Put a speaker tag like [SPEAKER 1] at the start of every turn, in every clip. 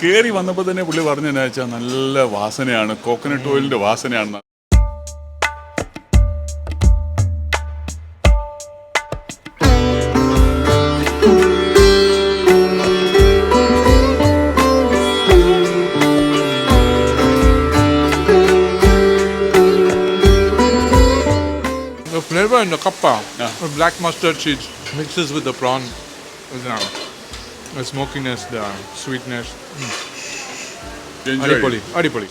[SPEAKER 1] കയറി വന്നപ്പോൾ തന്നെ പുള്ളി പറഞ്ഞെന്നു വെച്ചാൽ നല്ല വാസനയാണ്, coconut ഓയിലിന്റെ വാസനയാണ്.
[SPEAKER 2] The flavor in the kappa, the black mustard cheese mixes with the prawn, the smokiness, the sweetness. Adipoli, adipoli.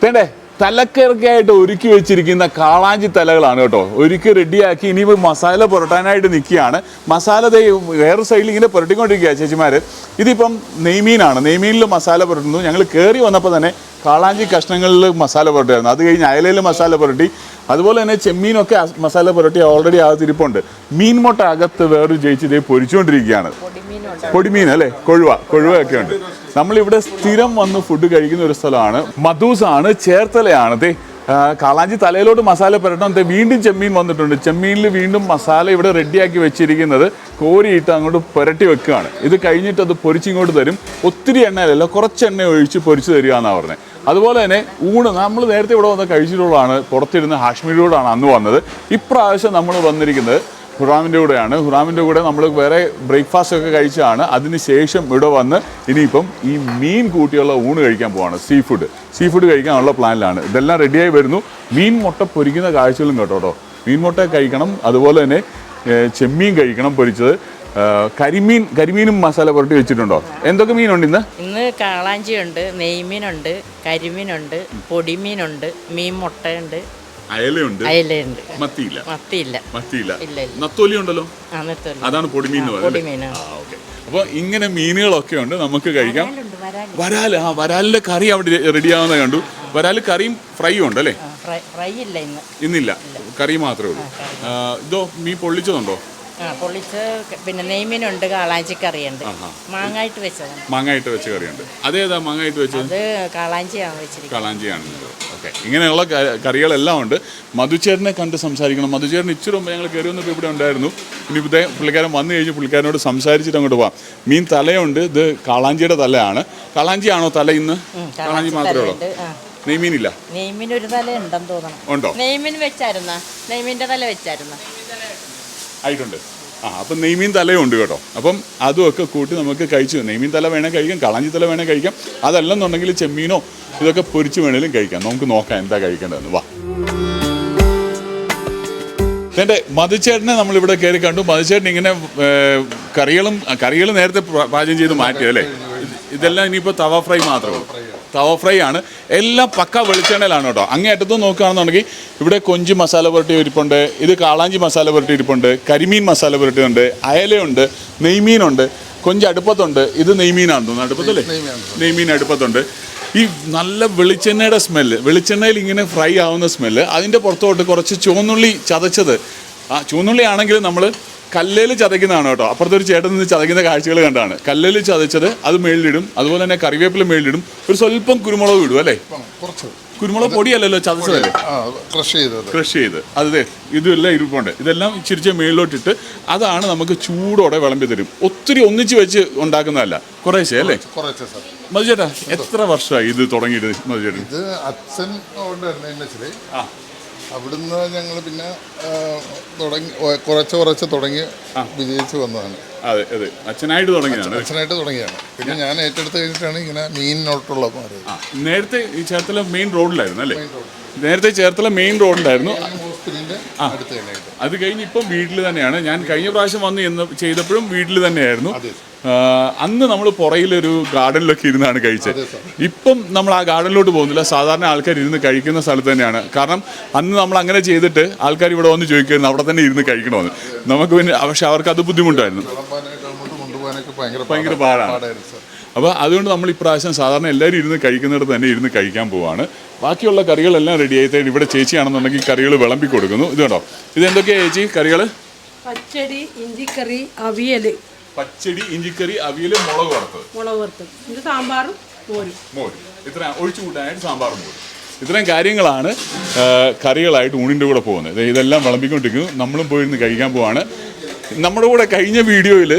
[SPEAKER 1] വേണ്ടേ തലക്കിറക്കായിട്ട് ഒരുക്കി വെച്ചിരിക്കുന്ന കാളാഞ്ചി തലകളാണ് കേട്ടോ. ഒരുക്കി റെഡിയാക്കി ഇനിയിപ്പോൾ മസാല പുരട്ടാനായിട്ട് നിൽക്കുകയാണ്. മസാല വേറെ സൈഡിൽ ഇങ്ങനെ പുരട്ടിക്കൊണ്ടിരിക്കുക ചേച്ചിമാർ. ഇതിപ്പം നെയ്മീനാണ്, നെയ്മീനിൽ മസാല പുരട്ടുന്നു. ഞങ്ങൾ കയറി വന്നപ്പോൾ തന്നെ കാളാഞ്ചി കഷ്ണങ്ങളിൽ മസാല പുരട്ടായിരുന്നു. അത് കഴിഞ്ഞ് അയലയിൽ മസാല പുരട്ടി, അതുപോലെ തന്നെ ചെമ്മീനൊക്കെ മസാല പുരട്ടി ഓൾറെഡി അകത്തിരിപ്പുണ്ട്. മീൻ മുട്ട അകത്ത് വേറൊരു ചേച്ചി ഇതേ പൊരിച്ചുകൊണ്ടിരിക്കുകയാണ്. പൊടിമീൻ അല്ലേ, കൊഴുവയൊക്കെ ഉണ്ട്. നമ്മളിവിടെ സ്ഥിരം വന്ന് ഫുഡ് കഴിക്കുന്ന ഒരു സ്ഥലമാണ്. മധൂസാണ്, ചേർത്തലയാണ്. കാളാഞ്ചി തലയിലോട്ട് മസാല പുരട്ടണം. വീണ്ടും ചെമ്മീൻ വന്നിട്ടുണ്ട്. ചെമ്മീനിൽ വീണ്ടും മസാല ഇവിടെ റെഡിയാക്കി വെച്ചിരിക്കുന്നത് കോരിയിട്ട് അങ്ങോട്ട് പുരട്ടി വെക്കുകയാണ്. ഇത് കഴിഞ്ഞിട്ട് അത് പൊരിച്ചിങ്ങോട്ട് തരും. ഒത്തിരി എണ്ണയിലല്ല, കുറച്ച് എണ്ണ ഒഴിച്ച് പൊരിച്ച് തരിക എന്നാണ് പറഞ്ഞത്. അതുപോലെ തന്നെ ഊണ് നമ്മൾ നേരത്തെ ഇവിടെ വന്ന് കഴിച്ചിട്ടുള്ളതാണ്. പുറത്തിരുന്ന് ഹാഷ്മിയിലൂടെയാണ് അന്ന് വന്നത്. ഇപ്രാവശ്യം നമ്മൾ വന്നിരിക്കുന്നത് ഹുറാമിൻ്റെ കൂടെയാണ്. ഹുറാമിൻ്റെ കൂടെ നമ്മൾ വേറെ ബ്രേക്ക്ഫാസ്റ്റ് ഒക്കെ കഴിച്ചാണ്. അതിനുശേഷം ഇവിടെ വന്ന് ഇനിയിപ്പം ഈ മീൻ കൂട്ടിയുള്ള ഊണ് കഴിക്കാൻ പോവാണ്. സീ ഫുഡ് കഴിക്കാനുള്ള പ്ലാനിലാണ്. ഇതെല്ലാം റെഡിയായി വരുന്നു. മീൻ മുട്ട പൊരിക്കുന്ന കാഴ്ചകളും കേട്ടോ. മീൻ മുട്ട കഴിക്കണം, അതുപോലെ തന്നെ ചെമ്മീൻ കഴിക്കണം പൊരിച്ചത്. കരിമീനും മസാല പുരട്ടി വെച്ചിട്ടുണ്ടോ? എന്തൊക്കെ മീനുണ്ട് ഇന്ന്?
[SPEAKER 3] കാളാഞ്ചിയുണ്ട്, നെയ്മീനുണ്ട്, കരിമീനുണ്ട്, പൊടിമീനുണ്ട്, മീൻ മുട്ടയുണ്ട്, അയലയുണ്ട്, മത്തിയില്ല,
[SPEAKER 1] നത്തോലി ഉണ്ടല്ലോ, അതാണ് പൊടിമീൻ. അപ്പോൾ ഇങ്ങനെ മീനുകളൊക്കെ ഉണ്ട്, നമുക്ക് കഴിക്കാം. വരാലിന്റെ കറി അവിടെ റെഡിയാവുന്ന കണ്ടു. വരാല് കറിയും ഫ്രൈയും ഉണ്ട് അല്ലേ? ഇന്നില്ല, കറി മാത്രമേ ഉള്ളൂ. ഇതോ മീൻ പൊള്ളിച്ചതുണ്ടോ?
[SPEAKER 3] പൊള്ളിച്ച്, പിന്നെ നെയ്മീനുണ്ട്, കാളാഞ്ചിക്കറിയുണ്ട്, മാങ്ങായിട്ട്
[SPEAKER 1] വെച്ച കറിയുണ്ട്. അതേതാ മാങ്ങായിട്ട് വെച്ചത്? കാളാഞ്ചിയാണ്. ഓക്കെ, ഇങ്ങനെയുള്ള കറികളെല്ലാം ഉണ്ട്. മധുചേട്ടനെ കണ്ട് സംസാരിക്കണം. മധുചേട്ടൻ ഇച്ചിരി മുമ്പ് ഞങ്ങൾ കയറി വന്നപ്പോൾ ഇവിടെ ഉണ്ടായിരുന്നു. ഇനി ഇതേ പുള്ളിക്കാരൻ വന്നു കഴിഞ്ഞ് പുള്ളിക്കാരനോട് സംസാരിച്ചിട്ട് അങ്ങോട്ട് പോവാം. മീൻ തലയുണ്ട്, ഇത് കാളാഞ്ചിയുടെ തലയാണ്. കാളാഞ്ചിയാണോ തല ഇന്ന്? കാളാഞ്ചി മാത്രമേ ഉള്ളൂ, നെയ്മീനില്ല?
[SPEAKER 3] നെയ്മീൻ ഒരു തല ഉണ്ടെന്ന് തോന്നണം.
[SPEAKER 1] ഉണ്ടോ?
[SPEAKER 3] നെയ്മീൻ്റെ തല വെച്ചായിരുന്ന
[SPEAKER 1] ആയിട്ടുണ്ട്. അപ്പം നെയ്മീൻ തലയുണ്ട് കേട്ടോ. അപ്പം അതുമൊക്കെ കൂട്ടി നമുക്ക് കഴിച്ചു. നെയ്മീൻ തല വേണേൽ കഴിക്കാം, കാളാഞ്ചി തല വേണേൽ കഴിക്കാം. അതല്ലെന്നുണ്ടെങ്കിൽ ചെമ്മീനോ ഇതൊക്കെ പൊരിച്ച് വേണേലും കഴിക്കാം. നമുക്ക് നോക്കാം എന്താ കഴിക്കേണ്ടതെന്ന്. വാ. എൻ്റെ മധുചേട്ടനെ നമ്മളിവിടെ കയറി കണ്ടു. മധുചേട്ടൻ ഇങ്ങനെ കറികൾ നേരത്തെ പാചകം ചെയ്ത് മാറ്റിയല്ലേ? ഇതെല്ലാം ഇനിയിപ്പോൾ തവ ഫ്രൈ മാത്രമേ ഉള്ളൂ. തവ ഫ്രൈ ആണ്. എല്ലാം പക്ക വെളിച്ചെണ്ണയിലാണ് കേട്ടോ. അങ്ങേ അറ്റത്തും നോക്കുകയാണെന്നുണ്ടെങ്കിൽ ഇവിടെ കൊഞ്ച് മസാല പുരട്ടി ഇരിപ്പുണ്ട്, ഇത് കാളാഞ്ചി മസാല പുരട്ടി ഇരിപ്പുണ്ട്, കരിമീൻ മസാല പുരട്ടിയുണ്ട്, അയലയുണ്ട്, നെയ്മീനുണ്ട്, കൊഞ്ച് അടുപ്പത്തുണ്ട്. ഇത് നെയ്മീനാണെന്ന് തോന്നുന്നു, അടുപ്പത്തല്ലേ? നെയ്മീൻ അടുപ്പത്തുണ്ട്. ഈ നല്ല വെളിച്ചെണ്ണയുടെ സ്മെല്ല്, വെളിച്ചെണ്ണയിൽ ഇങ്ങനെ ഫ്രൈ ആവുന്ന സ്മെല്ല്. അതിൻ്റെ പുറത്തോട്ട് കുറച്ച് ചുവന്നുള്ളി ചതച്ചത്. ചുവന്നുള്ളി ആണെങ്കിൽ നമ്മൾ കല്ലേൽ ചതയ്ക്കുന്നതാണ് കേട്ടോ. അപ്പുറത്തൊരു ചേട്ടൻ നിന്ന് ചതയ്ക്കുന്ന കാഴ്ചകൾ കണ്ടാണ്. കല്ലേൽ ചതച്ചത് അത് മേളിലിടും. അതുപോലെ തന്നെ കറിവേപ്പില മേളിലിടും. ഒരു സ്വല്പം കുരുമുളക് ഇടും അല്ലേ? കുരുമുളക് പൊടിയല്ലല്ലോ, ചതച്ചതല്ലേ, ക്രഷ് ചെയ്ത്. അതെ, ഇതെല്ലാം ഇരിപ്പുണ്ട്. ഇതെല്ലാം ഇച്ചിരിച്ച് മേളിലോട്ടിട്ട് അതാണ് നമുക്ക് ചൂടോടെ വിളമ്പി തരും. ഒത്തിരി ഒന്നിച്ച് വെച്ച് ഉണ്ടാക്കുന്നതല്ല, കുറേശ്ശേ അല്ലേ? മധുചേട്ടാ, എത്ര വർഷമായി ഇത് തുടങ്ങിയിട്ട്? മധുചേട്ടൻ
[SPEAKER 4] ഇത് അച്ഛൻ അവിടുന്ന് ഞങ്ങൾ പിന്നെ കുറച്ച് തുടങ്ങി വിജയിച്ച് വന്നതാണ്.
[SPEAKER 1] അതെ, അച്ഛനായിട്ട് തുടങ്ങിയതാണ്.
[SPEAKER 4] പിന്നെ ഞാൻ ഏറ്റെടുത്ത് കഴിഞ്ഞിട്ടാണ് ഇങ്ങനെ മീനിനോട്ടുള്ള മാറിയത്.
[SPEAKER 1] നേരത്തെ ഈ ചേർത്തല മെയിൻ റോഡിലായിരുന്നു അല്ലേ? നേരത്തെ ചേർത്തല മെയിൻ റോഡിലായിരുന്നു. അത് കഴിഞ്ഞ് ഇപ്പം വീട്ടിൽ തന്നെയാണ്. ഞാൻ കഴിഞ്ഞ പ്രാവശ്യം വന്ന് ചെയ്തപ്പോഴും വീട്ടിൽ തന്നെയായിരുന്നു. അന്ന് നമ്മൾ പുറയിലൊരു ഗാർഡനിലൊക്കെ ഇരുന്നാണ് കഴിച്ചത്. ഇപ്പം നമ്മൾ ആ ഗാർഡനിലോട്ട് പോകുന്നില്ല. സാധാരണ ആൾക്കാർ ഇരുന്ന് കഴിക്കുന്ന സ്ഥലത്ത് തന്നെയാണ്. കാരണം അന്ന് നമ്മൾ അങ്ങനെ ചെയ്തിട്ട് ആൾക്കാർ ഇവിടെ വന്ന് ചോദിക്കുമായിരുന്നു അവിടെ തന്നെ ഇരുന്ന് കഴിക്കണമെന്ന്. നമുക്ക് പിന്നെ പക്ഷെ അവർക്ക് അത് ബുദ്ധിമുട്ടായിരുന്നു, ഭയങ്കര പാടാണ്. അപ്പോൾ അതുകൊണ്ട് നമ്മൾ ഇപ്രാവശ്യം സാധാരണ എല്ലാവരും ഇരുന്ന് കഴിക്കുന്നിടത്ത് തന്നെ ഇരുന്ന് കഴിക്കാൻ പോവാണ്. ബാക്കിയുള്ള കറികളെല്ലാം റെഡി ആയിട്ട് ഇവിടെ ചേച്ചിയാണെന്നുണ്ടെങ്കിൽ കറികൾ വിളമ്പി കൊടുക്കുന്നു. ഇത് കണ്ടോ, ഇതെന്തൊക്കെയാണ് ചേച്ചി കറികൾ?
[SPEAKER 5] പച്ചടി, ഇഞ്ചിക്കറി, അവിയൽ.
[SPEAKER 1] പച്ചടി, ഇഞ്ചിക്കറി, അവിയൽ, മുളക് വറുത്തത്.
[SPEAKER 5] ഇത് സാമ്പാറും മോരും.
[SPEAKER 1] ഇത്ര ഒഴിച്ചു കൂട്ടാനായിട്ട് സാമ്പാറും മോരും. ഇത്രയും കാര്യങ്ങളാണ് കറികളായിട്ട് ഊണിൻ്റെ കൂടെ പോകുന്നത്. ഇതെല്ലാം വിളമ്പിക്കൊണ്ടിരിക്കുന്നു. നമ്മളും പോയിരുന്ന് കഴിക്കാൻ പോവാണ്. നമ്മുടെ കൂടെ കഴിഞ്ഞ വീഡിയോയിൽ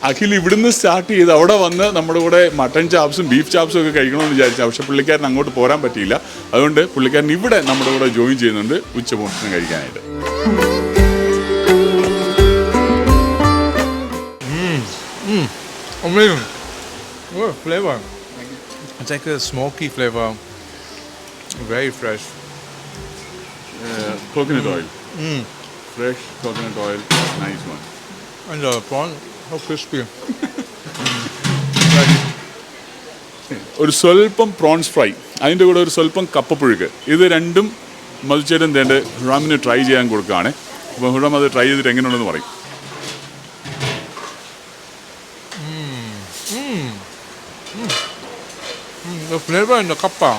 [SPEAKER 1] അഖിൽ ഇവിടുന്ന് സ്റ്റാർട്ട് ചെയ്ത് അവിടെ വന്ന് നമ്മുടെ കൂടെ മട്ടൺ ചാപ്സും ബീഫ് ചാപ്സും ഒക്കെ കഴിക്കണമെന്ന് വിചാരിച്ചു. പക്ഷേ പുള്ളിക്കാരൻ അങ്ങോട്ട് പോരാൻ പറ്റിയില്ല. അതുകൊണ്ട് പുള്ളിക്കാരൻ ഇവിടെ നമ്മുടെ കൂടെ ജോയിൻ ചെയ്യുന്നുണ്ട് ഉച്ചഭക്ഷണം കഴിക്കാനായിട്ട്.
[SPEAKER 2] Amazing. Oh, flavor. It's like a smoky flavor. Very fresh.
[SPEAKER 1] Coconut oil. Fresh coconut oil. Nice one.
[SPEAKER 2] And the prawn, how crispy.
[SPEAKER 1] ഒരു സ്വല്പം പ്രോൺസ് ഫ്രൈ, അതിൻ്റെ കൂടെ ഒരു സ്വല്പം കപ്പപ്പുഴുക്ക്, ഇത് രണ്ടും മധുചേട്ടൻ തേണ്ട ഹുറാമിന് ട്രൈ ചെയ്യാൻ കൊടുക്കുകയാണ്. അപ്പോൾ ഹുറാം അത് ട്രൈ ചെയ്തിട്ട് എങ്ങനെയുണ്ടെന്ന് പറയും.
[SPEAKER 2] The flavor in the kappa,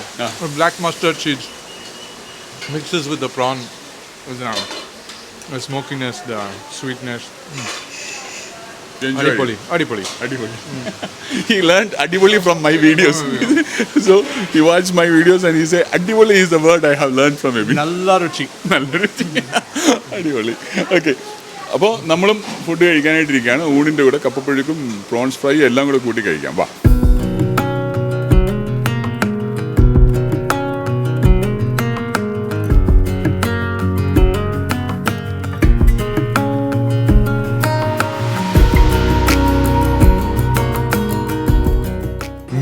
[SPEAKER 2] the black mustard seeds mixes with the prawn. The smokiness, the sweetness. Adipoli.
[SPEAKER 1] Adipoli. He learned Adipoli from my videos. So he watched my videos and he said Adipoli is the word I have learned from him.
[SPEAKER 2] Nalla ruchi.
[SPEAKER 1] അടിപൊളി. Okay, അപ്പോൾ നമ്മളും food കഴിക്കാനായിട്ടിരിക്കുകയാണ്. ഊണിൻ്റെ കൂടെ കപ്പപ്പുഴുക്കും prawns fry എല്ലാം കൂടെ കൂട്ടി കഴിക്കാം. വാ.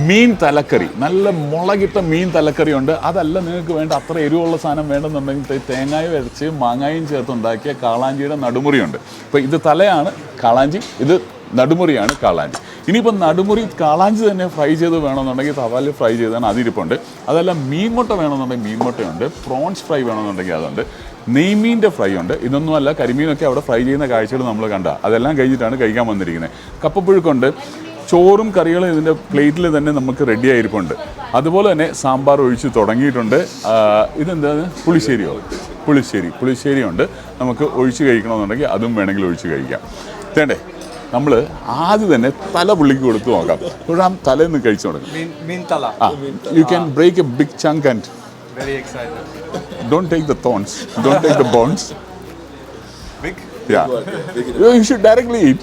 [SPEAKER 1] മീൻ തലക്കറി, നല്ല മുളകിട്ട മീൻ തലക്കറി ഉണ്ട്. അതല്ല നിങ്ങൾക്ക് വേണ്ട അത്ര എരിവുള്ള സാധനം വേണമെന്നുണ്ടെങ്കിൽ തേങ്ങായും അരച്ച് മാങ്ങായും ചേർത്തുണ്ടാക്കിയ കാളാഞ്ചിയുടെ നടുമുറിയുണ്ട്. ഇപ്പോൾ ഇത് തലയാണ് കാളാഞ്ചി, ഇത് നടുമുറിയാണ് കാളാഞ്ചി. ഇനിയിപ്പോൾ നടുമുറി കാളാഞ്ചി തന്നെ ഫ്രൈ ചെയ്ത് വേണമെന്നുണ്ടെങ്കിൽ തവാലിൽ ഫ്രൈ ചെയ്താണ് അതിരിപ്പുണ്ട്. അതല്ല മീൻമുട്ട വേണമെന്നുണ്ടെങ്കിൽ മീൻമുട്ടയുണ്ട്. പ്രോൺസ് ഫ്രൈ വേണമെന്നുണ്ടെങ്കിൽ അതുണ്ട്. നെയ്മീൻ്റെ ഫ്രൈ ഉണ്ട്. ഇതൊന്നുമല്ല, കരിമീനൊക്കെ അവിടെ ഫ്രൈ ചെയ്യുന്ന കാഴ്ചകൾ നമ്മൾ കണ്ട. അതെല്ലാം കഴിഞ്ഞിട്ടാണ് കഴിക്കാൻ വന്നിരിക്കുന്നത്. കപ്പപ്പുഴുക്കുണ്ട്. ചോറും കറികളും ഇതിൻ്റെ പ്ലേറ്റിൽ തന്നെ നമുക്ക് റെഡി ആയിരിപ്പുണ്ട്. അതുപോലെ തന്നെ സാമ്പാർ ഒഴിച്ച് തുടങ്ങിയിട്ടുണ്ട്. ഇതെന്താണ്, പുളിശ്ശേരി ഉണ്ട്. നമുക്ക് ഒഴിച്ച് കഴിക്കണമെന്നുണ്ടെങ്കിൽ അതും വേണമെങ്കിൽ ഒഴിച്ച് കഴിക്കാം. വേണ്ടേ, നമ്മൾ ആദ്യം തന്നെ തല പുള്ളിക്ക് കൊടുത്ത് നോക്കാം. ഇപ്പോഴാം തലേന്ന് കഴിച്ചു തുടങ്ങും. You can break a big chunk and
[SPEAKER 2] Very excited.
[SPEAKER 1] don't take the thorns, don't take the bones.
[SPEAKER 2] Big?
[SPEAKER 1] Yeah. You should directly eat.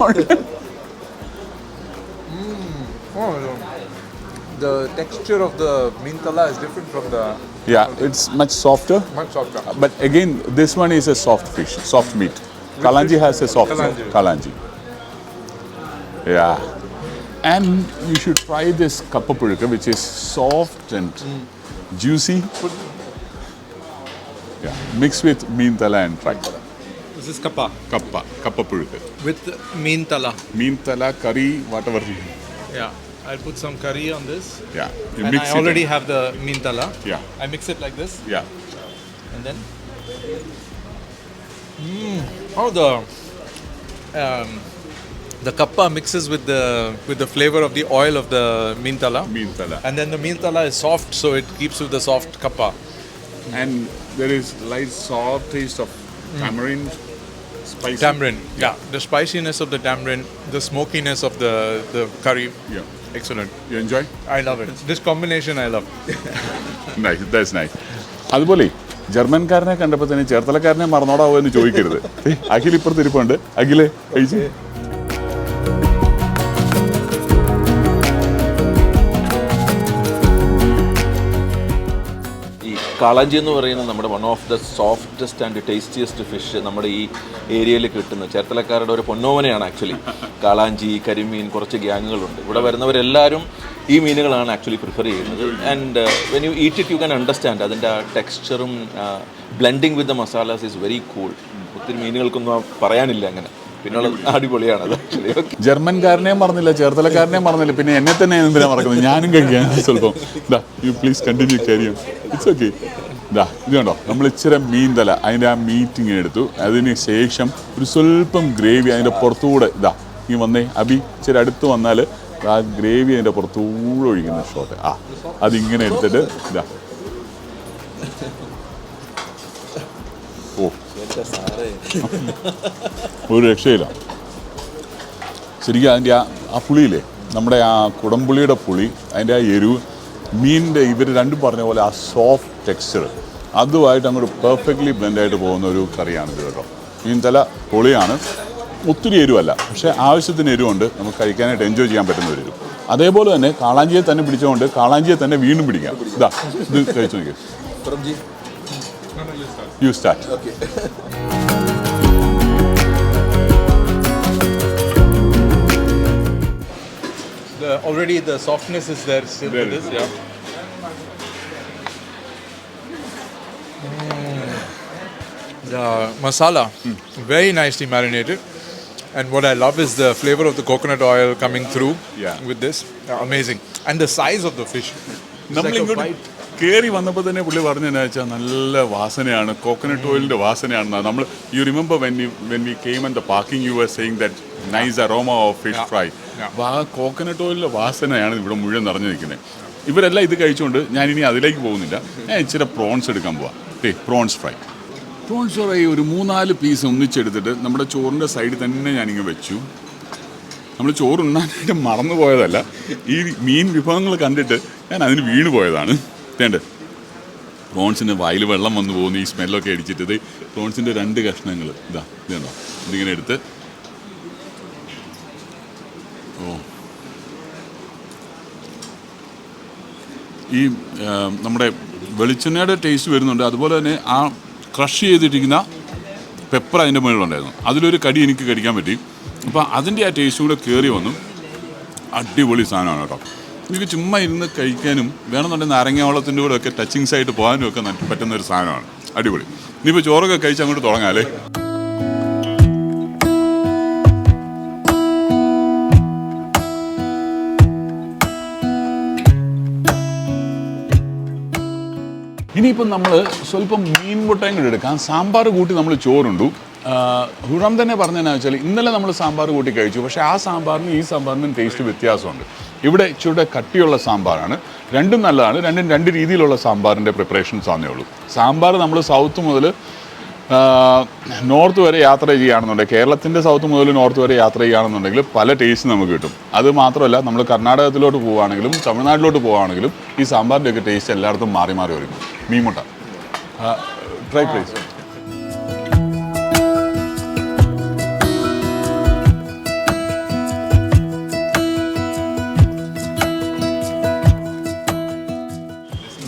[SPEAKER 1] Don't.
[SPEAKER 2] The texture of the mean tala is different from the
[SPEAKER 1] Yeah, it's much softer.
[SPEAKER 2] much softer.
[SPEAKER 1] But again, this one is a soft fish, soft meat. Kalanji has a soft kalanji. Yeah. And you should try this kappapulukka, which is soft and juicy. Yeah, mix with meen tala and try.
[SPEAKER 2] This is kappa
[SPEAKER 1] Kappapulukka.
[SPEAKER 2] with mean tala.
[SPEAKER 1] Meen tala, curry, whatever.
[SPEAKER 2] Yeah, I'll put some curry on this.
[SPEAKER 1] Yeah, you
[SPEAKER 2] And
[SPEAKER 1] mix
[SPEAKER 2] I
[SPEAKER 1] it.
[SPEAKER 2] already have the mean tala.
[SPEAKER 1] Yeah,
[SPEAKER 2] I mix it like this,
[SPEAKER 1] yeah.
[SPEAKER 2] and then the kappa mixes with the flavor of the oil of the mean tala.
[SPEAKER 1] Meen tala.
[SPEAKER 2] And then the mean tala is soft, so it keeps with the soft kappa.
[SPEAKER 1] And there is light soft taste of tamarind, spicy.
[SPEAKER 2] Tamarind, yeah. The spiciness of the tamarind, the smokiness of the curry.
[SPEAKER 1] Yeah.
[SPEAKER 2] Excellent.
[SPEAKER 1] You enjoy?
[SPEAKER 2] I love it. This combination I love.
[SPEAKER 1] Nice, that's nice. അതുപോലെ ജർമ്മൻകാരനെ കണ്ടപ്പോൾ തന്നെ ചേർത്തലക്കാരനെ മറന്നോടാവോ എന്ന് ചോദിക്കരുത്. അഖിൽ ഇപ്പുറത്ത് ഇരിപ്പുണ്ട്. അഖിലേ കഴിച്ചു.
[SPEAKER 6] കാളാഞ്ചി എന്ന് പറയുന്നത് നമ്മുടെ one of the softest and tastiest fish നമ്മുടെ ഈ ഏരിയയിൽ കിട്ടുന്ന ചേർത്തലക്കാരുടെ ഒരു പൊന്നോമനയാണ് ആക്ച്വലി കാളാഞ്ചി. കരിമീൻ, കുറച്ച് ഗ്യാങ്ങുകളുണ്ട്. ഇവിടെ വരുന്നവരെല്ലാവരും ഈ മീനുകളാണ് ആക്ച്വലി പ്രിഫർ ചെയ്യുന്നത്. And when you eat it you can understand അതിൻ്റെ ആ ടെക്സ്ചറും blending with the masalas is very cool. ഒത്തിരി മീനുകൾക്കൊന്നും പറയാനില്ല അങ്ങനെ. പിന്നെ അടിപൊളിയാണ് അത് ആക്ച്വലി.
[SPEAKER 1] ജർമ്മൻകാരനെയും മറന്നില്ല, ചേർത്തലക്കാരനെയും മറന്നില്ല, പിന്നെ എന്നെ തന്നെ എന്തിനാ മറക്കുന്നത്? ഞാനും കഴിക്കാൻ സ്വല്പം. You please continue carry on. It's okay. ഇത് കണ്ടോ, നമ്മൾ ഇച്ചിരി മീൻ തല അതിൻ്റെ ആ മീറ്റ് ഇങ്ങനെ എടുത്തു. അതിന് ശേഷം ഒരു സ്വല്പം ഗ്രേവി അതിൻ്റെ പുറത്തുകൂടെ ഈ വന്നേ അബി ഇച്ചിരി അടുത്ത് വന്നാൽ ആ ഗ്രേവി അതിൻ്റെ പുറത്തുകൂടെ ഒഴിക്കുന്ന ഷോട്ട്. അതിങ്ങനെ എടുത്തിട്ട് ഓ ഒരു രക്ഷയില്ല. ശരിക്കും അതിൻ്റെ ആ പുളിയില്ലേ, നമ്മുടെ ആ കുടംപുളിയുടെ പുളി, അതിൻ്റെ ആ എരിവ്, മീനിൻ്റെ ഇവർ രണ്ടും പറഞ്ഞ പോലെ ആ സോഫ്റ്റ് ടെക്സ്ചർ അതുമായിട്ട് അങ്ങോട്ട് പെർഫെക്റ്റ്ലി ബ്ലെൻഡായിട്ട് പോകുന്ന ഒരു കറിയാണിത് കേട്ടോ. മീൻ തല പൊളിയാണ്, ഒത്തിരി എരിവല്ല, പക്ഷേ ആവശ്യത്തിന് എരിവുണ്ട്, നമുക്ക് കഴിക്കാനായിട്ട് എൻജോയ് ചെയ്യാൻ പറ്റുന്ന ഒരു എരിവ്. അതേപോലെ തന്നെ കാളാഞ്ചിയെ തന്നെ പിടിച്ചുകൊണ്ട് കാളാഞ്ചിയെ തന്നെ വീണ്ടും പിടിക്കാം. ഇതാ ഇത് കഴിച്ചു നോക്കി. You start.
[SPEAKER 2] Already the softness is there still
[SPEAKER 1] There
[SPEAKER 2] with
[SPEAKER 1] is.
[SPEAKER 2] this, yeah. The masala, very nicely marinated. And what I love is the flavor of the coconut oil coming through
[SPEAKER 1] Yeah.
[SPEAKER 2] with this. Amazing. And the size of the fish. It's like a
[SPEAKER 1] നമ്മളിങ്ങോട്ട്
[SPEAKER 2] bite.
[SPEAKER 1] കയറി വന്നപ്പോൾ തന്നെ പുള്ളി പറഞ്ഞതെന്നു വെച്ചാൽ നല്ല വാസനയാണ്, coconut ഓയിലിൻ്റെ വാസനയാണ്. നമ്മൾ you remember when we came and the parking you are saying that nice aroma of fish fry. അപ്പോൾ ആ കോക്കനട്ട് ഓയിലിൻ്റെ വാസനയാണ് ഇവിടെ മുഴുവൻ നിറഞ്ഞു നിൽക്കുന്നത്. ഇവരെല്ലാം ഇത് കഴിച്ചുകൊണ്ട് ഞാനിനി അതിലേക്ക് പോകുന്നില്ല, ഞാൻ ഇച്ചിരി പ്രോൺസ് എടുക്കാൻ പോവാം. Prawns fry. പ്രോൺസ് ഫ്രൈ ഒരു 3-4 പീസ് ഒന്നിച്ചെടുത്തിട്ട് നമ്മുടെ ചോറിൻ്റെ സൈഡിൽ തന്നെ ഞാനിങ്ങനെ വെച്ചു. നമ്മൾ ചോറുണ്ണാനായിട്ട് മറന്നു പോയതല്ല, ഈ മീൻ വിഭവങ്ങൾ കണ്ടിട്ട് ഞാൻ അതിന് വീണ് പോയതാണ്. വേണ്ട പ്രോൺസിന് വായിൽ വെള്ളം വന്നു പോകുന്നു, ഈ സ്മെല്ലൊക്കെ അടിച്ചിട്ട്. ഇത് പ്രോൺസിൻ്റെ 2 കഷ്ണങ്ങൾ ഇതുണ്ടോ, ഇതിങ്ങനെ എടുത്ത് ഈ നമ്മുടെ വെളിച്ചെണ്ണയുടെ ടേസ്റ്റ് വരുന്നുണ്ട്. അതുപോലെ തന്നെ ആ ക്രഷ് ചെയ്തിട്ടിരിക്കുന്ന പെപ്പർ അതിൻ്റെ മുകളിലുണ്ടായിരുന്നു, അതിലൊരു കടി എനിക്ക് കടിക്കാൻ പറ്റി. അപ്പോൾ അതിൻ്റെ ആ ടേസ്റ്റും കൂടെ കയറി വന്നു. അടിപൊളി സാധനമാണ് കേട്ടോ. എനിക്ക് ചുമ്മാ ഇരുന്ന് കഴിക്കാനും വേണമെന്നുണ്ടെങ്കിൽ നാരങ്ങ വെള്ളത്തിൻ്റെ കൂടെ ഒക്കെ ടച്ചിങ്സ് ആയിട്ട് പോകാനും ഒക്കെ പറ്റുന്ന ഒരു സാധനമാണ്. അടിപൊളി. ഇനിയിപ്പോൾ ചോറൊക്കെ കഴിച്ച് അങ്ങോട്ട് തുടങ്ങാം അല്ലേ? ഇനിയിപ്പം നമ്മൾ സ്വല്പം മീൻ മുട്ടയും കൂടെ എടുക്കാം. സാമ്പാർ കൂട്ടി നമ്മൾ ചോറുണ്ടു. ഹുറാം തന്നെ പറഞ്ഞതെന്നു വെച്ചാൽ ഇന്നലെ നമ്മൾ സാമ്പാർ കൂട്ടി കഴിച്ചു, പക്ഷേ ആ സാമ്പാറിനും ഈ സാമ്പാറിനും ടേസ്റ്റ് വ്യത്യാസമുണ്ട്. ഇവിടെ ഇച്ചിരി കട്ടിയുള്ള സാമ്പാറാണ്. രണ്ടും നല്ലതാണ്, രണ്ടും 2 രീതിയിലുള്ള സാമ്പാറിൻ്റെ പ്രിപ്പറേഷൻസ് ആണേ ഉള്ളൂ. സാമ്പാർ നമ്മൾ സൗത്ത് മുതൽ നോർത്ത് വരെ യാത്ര ചെയ്യുകയാണെന്നുണ്ടെങ്കിൽ, കേരളത്തിൻ്റെ സൗത്ത് മുതൽ നോർത്ത് വരെ യാത്ര ചെയ്യുകയാണെന്നുണ്ടെങ്കിൽ പല ടേസ്റ്റ് നമുക്ക് കിട്ടും. അത് മാത്രമല്ല നമ്മൾ കർണാടകത്തിലോട്ട് പോവുകയാണെങ്കിലും തമിഴ്നാട്ടിലോട്ട് പോവുകയാണെങ്കിലും ഈ സാമ്പാറിൻ്റെയൊക്കെ ടേസ്റ്റ് എല്ലായിടത്തും മാറി മാറി വരും. മീൻമുട്ട try please.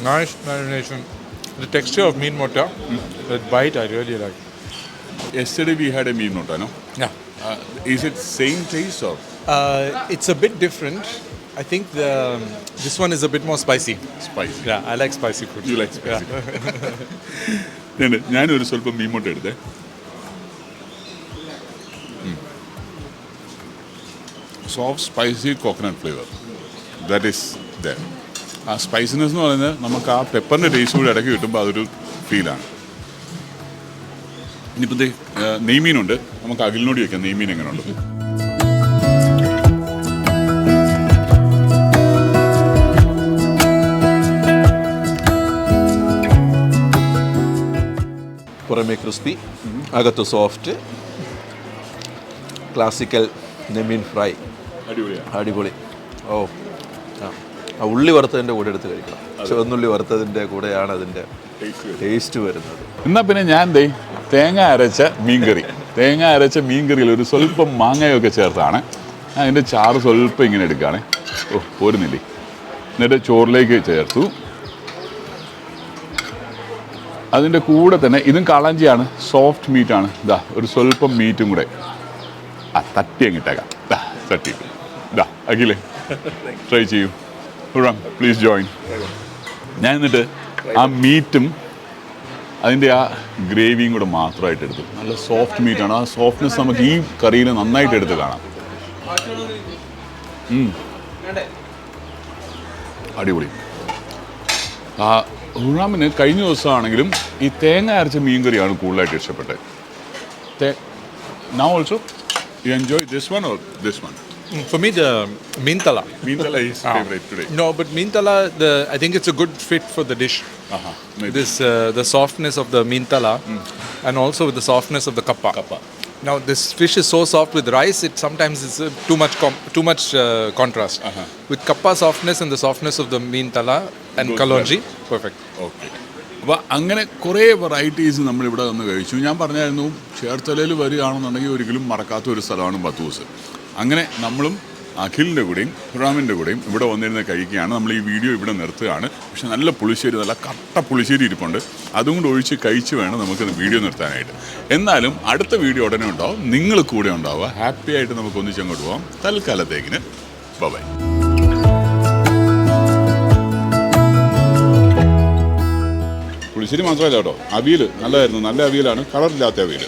[SPEAKER 2] Nice marination. The texture of meen mota, that bite I really like.
[SPEAKER 1] Yesterday we had a meen mutta, no?
[SPEAKER 2] Yeah.
[SPEAKER 1] Is it same taste or?
[SPEAKER 2] It's a bit different. I think this one is a bit more spicy.
[SPEAKER 1] Spicy.
[SPEAKER 2] Yeah, I like spicy food.
[SPEAKER 1] You like spicy.
[SPEAKER 2] Yeah.
[SPEAKER 1] ഞാനൊരു സ്വല്പം മീൻ മുട്ട എടുത്തേ. Soft spicy coconut flavor. That is there. ആ spiciness എന്ന് പറയുന്നത് നമുക്ക് ആ പെപ്പറിൻ്റെ taste കൂടി ഇടയ്ക്ക് കിട്ടുമ്പോൾ അതൊരു ഫീലാണ്. ഇനിയിപ്പോൾ നെയ്മീനുണ്ട്, നമുക്ക് അഖിലിനോട് ചോദിക്കാം നെയ്മീൻ എങ്ങനെയുണ്ട്.
[SPEAKER 6] പുറമേ ക്രിസ്പി, അകത്ത് സോഫ്റ്റ്, ക്ലാസിക്കൽ നെമീൻ ഫ്രൈ.
[SPEAKER 1] അടിപൊളിയാണ്.
[SPEAKER 6] അടിപൊളി. ഓ ആ ഉള്ളി വറുത്തതിൻ്റെ കൂടെ എടുത്ത് കഴിക്കണം. ചുവന്നുള്ളി വറുത്തതിൻ്റെ കൂടെയാണ് അതിൻ്റെ ടേസ്റ്റ് വരുന്നത്.
[SPEAKER 1] എന്നാൽ പിന്നെ ഞാൻ തേങ്ങ അരച്ച മീൻകറിയിൽ ഒരു സ്വല്പം മാങ്ങയൊക്കെ ചേർത്താണ്. അതിൻ്റെ ചാറ് സ്വല്പം ഇങ്ങനെ എടുക്കുകയാണ്. പോരുന്നില്ലേ. എന്നിട്ട് ചോറിലേക്ക് ചേർത്തു. അതിൻ്റെ കൂടെ തന്നെ ഇതും കാളാഞ്ചിയാണ്, സോഫ്റ്റ് മീറ്റാണ്. ഒരു സ്വല്പം മീറ്റും കൂടെ തട്ടി അങ്ങിട്ടേക്കാം. തട്ടിയിട്ട് അഖിലേ ട്രൈ ചെയ്യൂ. Please join. ഞാൻ എന്നിട്ട് ആ മീറ്റും അതിൻ്റെ ആ ഗ്രേവിയും കൂടെ മാത്രമായിട്ട് എടുത്തു. നല്ല സോഫ്റ്റ് മീറ്റാണ്. ആ സോഫ്റ്റ്നെസ് നമുക്ക് ഈ കറിയിൽ നന്നായിട്ട് എടുത്ത് കാണാം. അടിപൊളി. ഹുറാമിന് കഴിഞ്ഞ ദിവസമാണെങ്കിലും ഈ തേങ്ങ അരച്ച മീൻ കറിയാണ് കൂടുതലായിട്ട് ഇഷ്ടപ്പെട്ടത്. Now also you enjoy this one or this one?
[SPEAKER 2] For me, the meen tala.
[SPEAKER 1] Meen tala is favorite today.
[SPEAKER 2] No, but meen tala, I think it's a good fit for the dish. This the softness of the meen tala, and also with the softness of the kappa. Now this fish is so soft with rice, it sometimes is too much contrast. With kappa softness and the softness of the meen tala and kalonji, perfect.
[SPEAKER 1] Okay. അപ്പോൾ അങ്ങനെ കുറേ varieties നമ്മളിവിടെ വന്ന് കഴിച്ചു. ഞാൻ പറഞ്ഞായിരുന്നു ചേർത്തലയിൽ വരികയാണെന്നുണ്ടെങ്കിൽ ഒരിക്കലും മറക്കാത്ത ഒരു സ്ഥലമാണ് ബത്തൂസ്. അങ്ങനെ നമ്മളും അഖിലിൻ്റെ കൂടെയും റാമിൻ്റെ കൂടെയും ഇവിടെ വന്നിരുന്ന് കഴിക്കുകയാണ്. നമ്മൾ ഈ വീഡിയോ ഇവിടെ നിർത്തുകയാണ്. പക്ഷെ നല്ല പുളിശ്ശേരി, നല്ല കട്ട പുളിശ്ശേരി ഇരിപ്പുണ്ട്. അതും കൂടെ ഒഴിച്ച് കഴിച്ച് വേണം നമുക്ക് വീഡിയോ നിർത്താനായിട്ട്. എന്നാലും അടുത്ത വീഡിയോ ഉടനെ ഉണ്ടാവും. നിങ്ങൾ കൂടെ ഉണ്ടാവുക. ഹാപ്പി ആയിട്ട് നമുക്ക് ഒന്നിച്ചങ്ങോട്ട് പോകാം. തൽക്കാലത്തേക്കിന് ബൈ. പുളിശ്ശേരി മാത്രമല്ല കേട്ടോ, അവിയൽ നല്ലതായിരുന്നു. നല്ല അവിയലാണ്, കളറില്ലാത്ത അവിയൽ,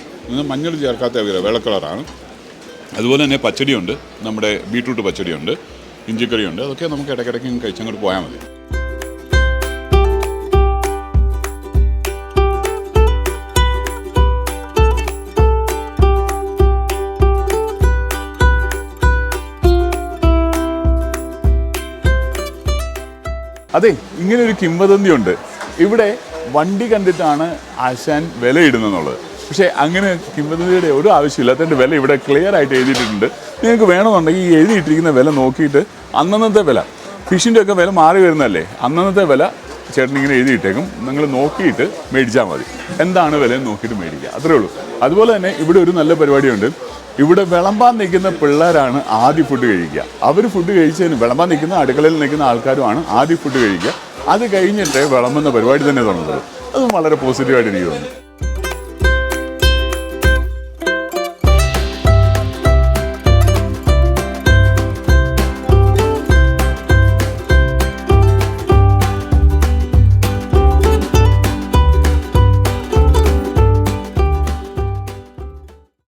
[SPEAKER 1] മഞ്ഞൾ ചേർക്കാത്ത അവിയൽ, വെള്ള കളറാണ്. അതുപോലെ തന്നെ പച്ചടിയുണ്ട്, നമ്മുടെ ബീട്രൂട്ട് പച്ചടിയുണ്ട്, ഇഞ്ചിക്കറിയുണ്ട്. അതൊക്കെ നമുക്ക് ഇടയ്ക്കിടയ്ക്ക് കഴിച്ചങ്ങോട്ട് പോയാൽ മതി. അതെ, ഇങ്ങനെ ഒരു കിംവദന്തിയുണ്ട്. ഇവിടെ വണ്ടി കണ്ടിട്ടാണ് ആശാൻ വിലയിടുന്നെന്നുള്ളത്. പക്ഷേ അങ്ങനെ കിംവദന്തിയുടെ ഒരു ആവശ്യമില്ല. അതിൻ്റെ വില ഇവിടെ ക്ലിയർ ആയിട്ട് എഴുതിയിട്ടുണ്ട്. നിങ്ങൾക്ക് വേണമെന്നുണ്ടെങ്കിൽ ഈ എഴുതിയിട്ടിരിക്കുന്ന വില നോക്കിയിട്ട് അന്നന്നത്തെ വില, ഫിഷിൻ്റെ ഒക്കെ വില മാറി വരുന്നതല്ലേ, അന്നന്നത്തെ വില ചേട്ടൻ ഇങ്ങനെ എഴുതിയിട്ടേക്കും. നിങ്ങൾ നോക്കിയിട്ട് മേടിച്ചാൽ മതി. എന്താണ് വില നോക്കിയിട്ട് മേടിക്കുക, അത്രേ ഉള്ളൂ. അതുപോലെ തന്നെ ഇവിടെ ഒരു നല്ല പരിപാടിയുണ്ട്. ഇവിടെ വിളമ്പാൻ നിൽക്കുന്ന പിള്ളേരാണ് ആദ്യം ഫുഡ് കഴിക്കുക. അവർ ഫുഡ് കഴിച്ചതിന് വിളമ്പാൻ നിൽക്കുന്ന അടുക്കളയിൽ നിൽക്കുന്ന ആൾക്കാരുമാണ് ആദ്യം ഫുഡ് കഴിക്കുക. അത് കഴിഞ്ഞിട്ട് വിളമ്പുന്ന പരിപാടി തന്നെ തുടങ്ങുന്നത്. അതും വളരെ പോസിറ്റീവായിട്ട് എനിക്ക് തോന്നുന്നു.